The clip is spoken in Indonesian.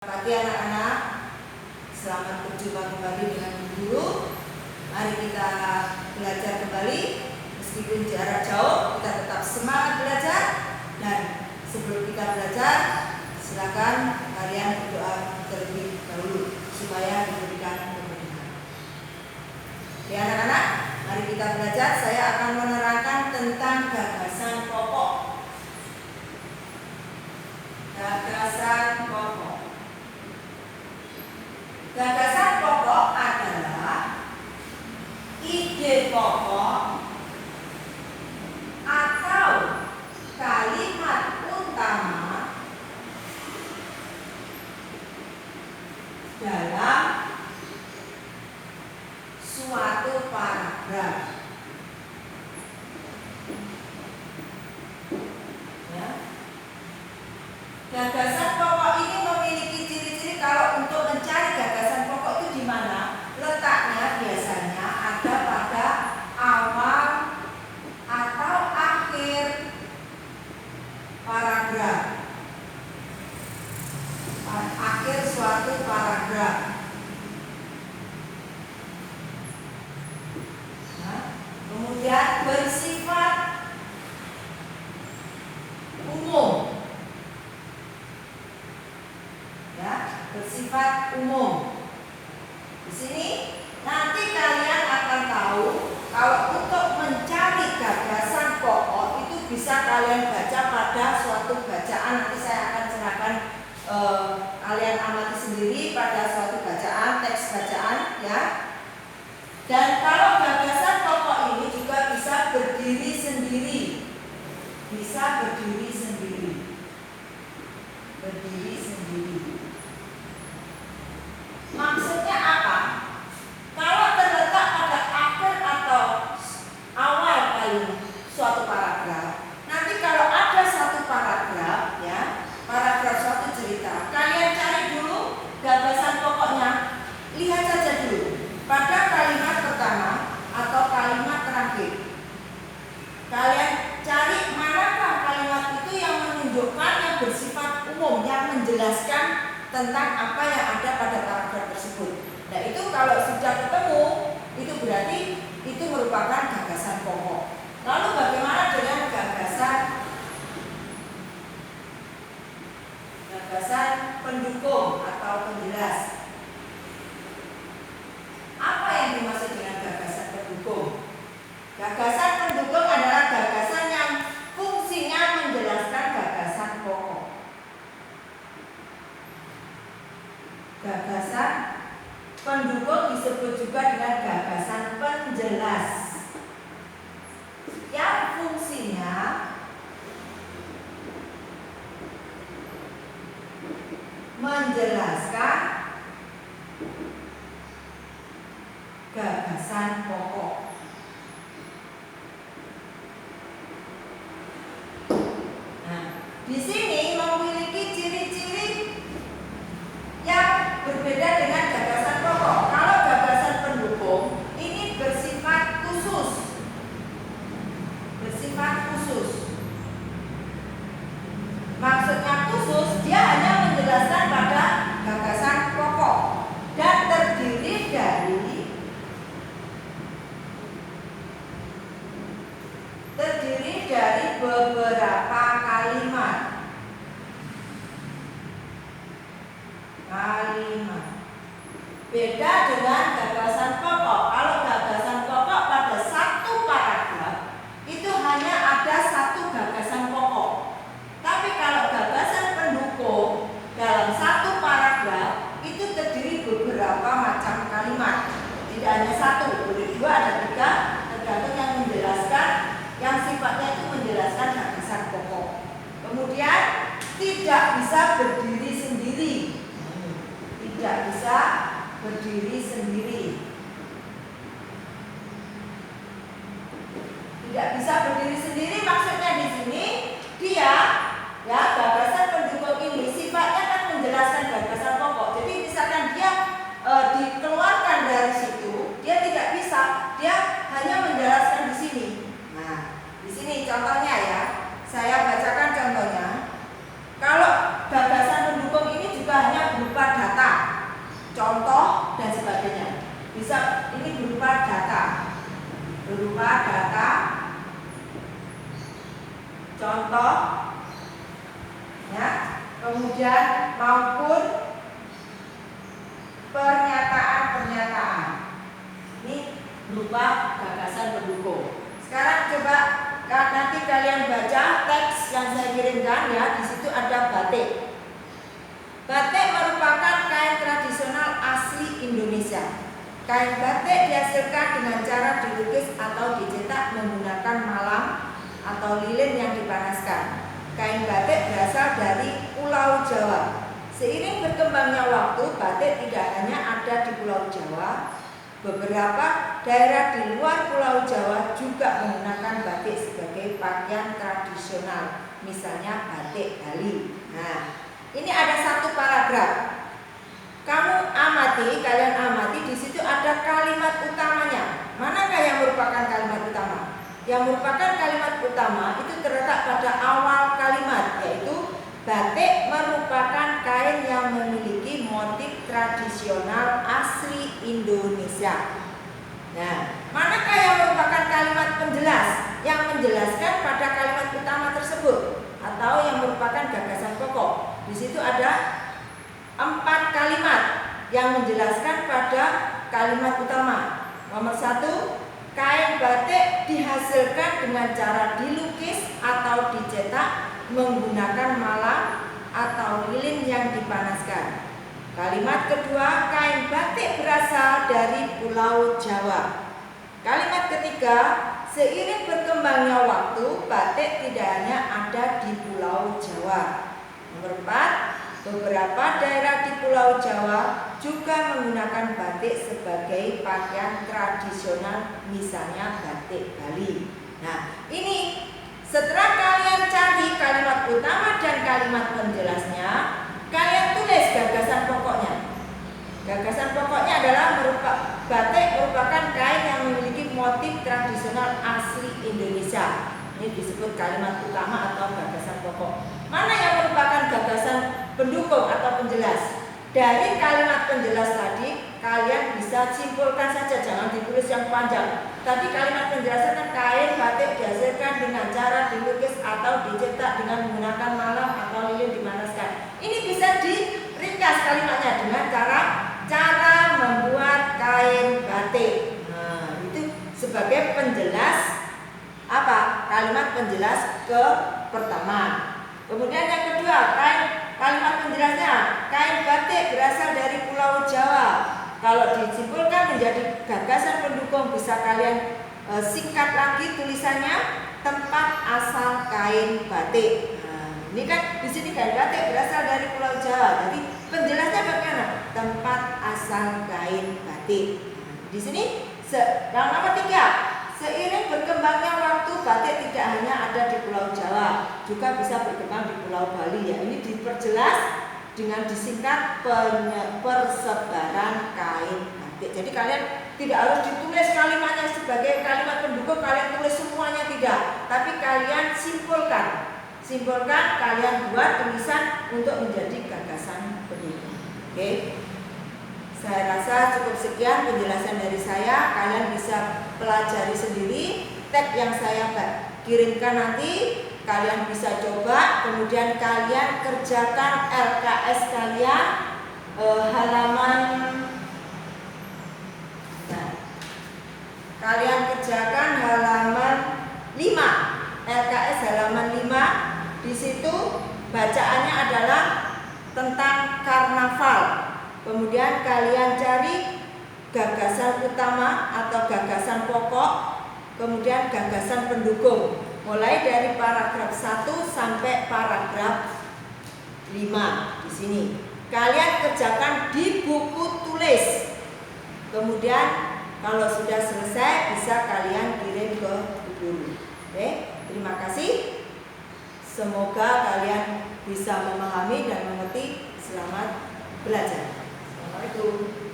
Pagi anak-anak, selamat berjumpa kembali dengan guru. Mari kita belajar kembali. Meskipun jarak jauh, kita tetap semangat belajar. Dan sebelum kita belajar, silakan kalian berdoa terlebih dahulu supaya diberikan kemudahan. Ya anak-anak, mari kita belajar. Saya akan menerangkan tentang gagasan pokok. Gagasan pokok. Gagasan pokok adalah ide pokok atau kalimat utama dalam suatu paragraf. Ya. Gagasan pokok ini memiliki ciri-ciri. Kalau untuk mencari gagasan pokok itu di mana? Letaknya biasanya ada pada awal atau akhir paragraf. Akhir suatu paragraf. Nah, kemudian bersifat umum. Ya, bersifat umum. Di sini nanti kalian akan tahu kalau untuk mencari gagasan pokok itu bisa kalian baca pada suatu bacaan. Nanti saya akan serahkan kalian amati sendiri pada suatu bacaan, teks bacaan, ya. Dan kalau gagasan pokok ini juga bisa berdiri sendiri. Bisa berdiri sendiri. Berdiri sendiri. Maksudnya apa? Kalau terletak pada akhir atau awal kali suatu paragraf, nanti kalau ada satu paragraf, ya, paragraf suatu cerita, kalian cari dulu gagasan pokoknya. Lihat saja dulu pada kalimat pertama atau kalimat terakhir. Kalian cari manakah kalimat itu yang menunjukkan yang bersifat umum, yang menjelaskan tentang apa yang ada pada paragraf tersebut. Nah, itu kalau sudah ketemu, itu berarti itu merupakan gagasan pokok. Lalu bagaimana dengan gagasan pendukung atau penjelas? Apa yang dimaksud dengan gagasan pendukung? Gagasan pendukung adalah gagasan yang fungsinya menjelaskan gagasan pokok. Gagasan pendukung disebut juga dengan gagasan penjelas, yang fungsinya menjelaskan gagasan pokok. Nah, di sini memiliki ciri-ciri yang berbeda dengan gagasan pokok. Kalau gagasan pendukung ini bersifat khusus. Bersifat khusus. Maksudnya khusus, dia hanya menjelaskan pada gagasan pokok dan terdiri dari beberapa kalimat. Beda dengan gagasan pokok. Kalau gagasan pokok pada satu paragraf itu hanya ada satu gagasan pokok. Tapi kalau gagasan pendukung dalam satu paragraf itu terdiri beberapa macam kalimat. Tidak hanya satu, boleh dua, ada tiga, tergantung yang menjelaskan, yang sifatnya itu menjelaskan gagasan pokok. Kemudian tidak bisa berdiri sendiri. Tidak bisa berdiri sendiri. Tidak bisa berdiri sendiri maksudnya di sini dia, ya, gagasan pendukung ini sifatnya kan menjelaskan gagasan pokok. Jadi misalkan dia dikeluarkan dari situ, dia tidak bisa, dia hanya menjelaskan di sini. Nah, di sini contohnya, ya, saya bacakan contohnya. Kalau gagasan Bisa ini berupa data. Contoh ya, kemudian maupun pernyataan. Ini berupa gagasan pendukung. Sekarang coba nanti kalian baca teks yang saya kirimkan ya. Di situ ada batik. Batik merupakan kain tradisional asli Indonesia. Kain batik dihasilkan dengan cara dilukis atau dicetak menggunakan malam atau lilin yang dipanaskan. Kain batik berasal dari Pulau Jawa. Seiring berkembangnya waktu, batik tidak hanya ada di Pulau Jawa. Beberapa daerah di luar Pulau Jawa juga menggunakan batik sebagai pakaian tradisional, misalnya batik Bali. Nah, ini ada satu paragraf. Kalian amati di situ ada kalimat utamanya. Manakah yang merupakan kalimat utama? Yang merupakan kalimat utama itu terletak pada awal kalimat, yaitu batik merupakan kain yang memiliki motif tradisional asli Indonesia. Nah, manakah yang merupakan kalimat penjelas yang menjelaskan pada kalimat utama tersebut atau yang merupakan gagasan pokok? Di situ ada 4 kalimat yang menjelaskan pada kalimat utama. Nomor 1, kain batik dihasilkan dengan cara dilukis atau dicetak menggunakan malam atau lilin yang dipanaskan. Kalimat kedua, kain batik berasal dari Pulau Jawa. Kalimat ketiga, seiring berkembangnya waktu, batik tidak hanya ada di Pulau Jawa. Nomor 4, beberapa daerah di Pulau Jawa juga menggunakan batik sebagai pakaian tradisional, misalnya batik Bali. Nah, ini setelah kalian cari kalimat utama dan kalimat penjelasnya, kalian tulis gagasan pokoknya. Gagasan pokoknya adalah batik merupakan kain yang memiliki motif tradisional asli Indonesia. Ini disebut kalimat utama atau gagasan pokok. Mana yang merupakan gagasan pendukung atau penjelas? Dari kalimat penjelas tadi, kalian bisa simpulkan saja, jangan ditulis yang panjang. Tadi kalimat penjelasan kan kain batik dihasilkan dengan cara dilukis atau dicetak dengan menggunakan malam atau lilin dipanaskan. Ini bisa diringkas kalimatnya dengan cara membuat kain batik. Nah, itu sebagai penjelas apa? Kalimat penjelas ke pertama. Kemudian yang kedua, kalimat penjelasnya, kain batik berasal dari Pulau Jawa. Kalau disimpulkan menjadi gagasan pendukung, bisa kalian singkat lagi tulisannya, tempat asal kain batik. Nah, ini kan di sini kain batik berasal dari Pulau Jawa. Jadi penjelasnya bagaimana? Tempat asal kain batik. Di sini yang nomor 3. Seiring berkembangnya waktu, batik tidak hanya ada di Pulau Jawa, juga bisa berkembang di Pulau Bali. Ya, ini diperjelas dengan disingkat persebaran kain batik. Jadi kalian tidak harus ditulis kalimatnya sebagai kalimat pendukung, kalian tulis semuanya tidak. Tapi kalian simpulkan, kalian buat tulisan untuk menjadi gagasan pendukung. Oke. Saya rasa cukup sekian penjelasan dari saya. Kalian bisa pelajari sendiri. Teks yang saya kirimkan nanti kalian bisa coba. Kemudian kalian kerjakan LKS kalian halaman. Nah, kalian kerjakan halaman 5. LKS halaman 5. Di situ bacaannya adalah tentang karnaval. Kemudian kalian cari gagasan utama atau gagasan pokok, kemudian gagasan pendukung, mulai dari paragraf 1 sampai paragraf 5 di sini. Kalian kerjakan di buku tulis. Kemudian kalau sudah selesai bisa kalian kirim ke guru. Oke, terima kasih. Semoga kalian bisa memahami dan mengerti. Selamat belajar. Assalamualaikum.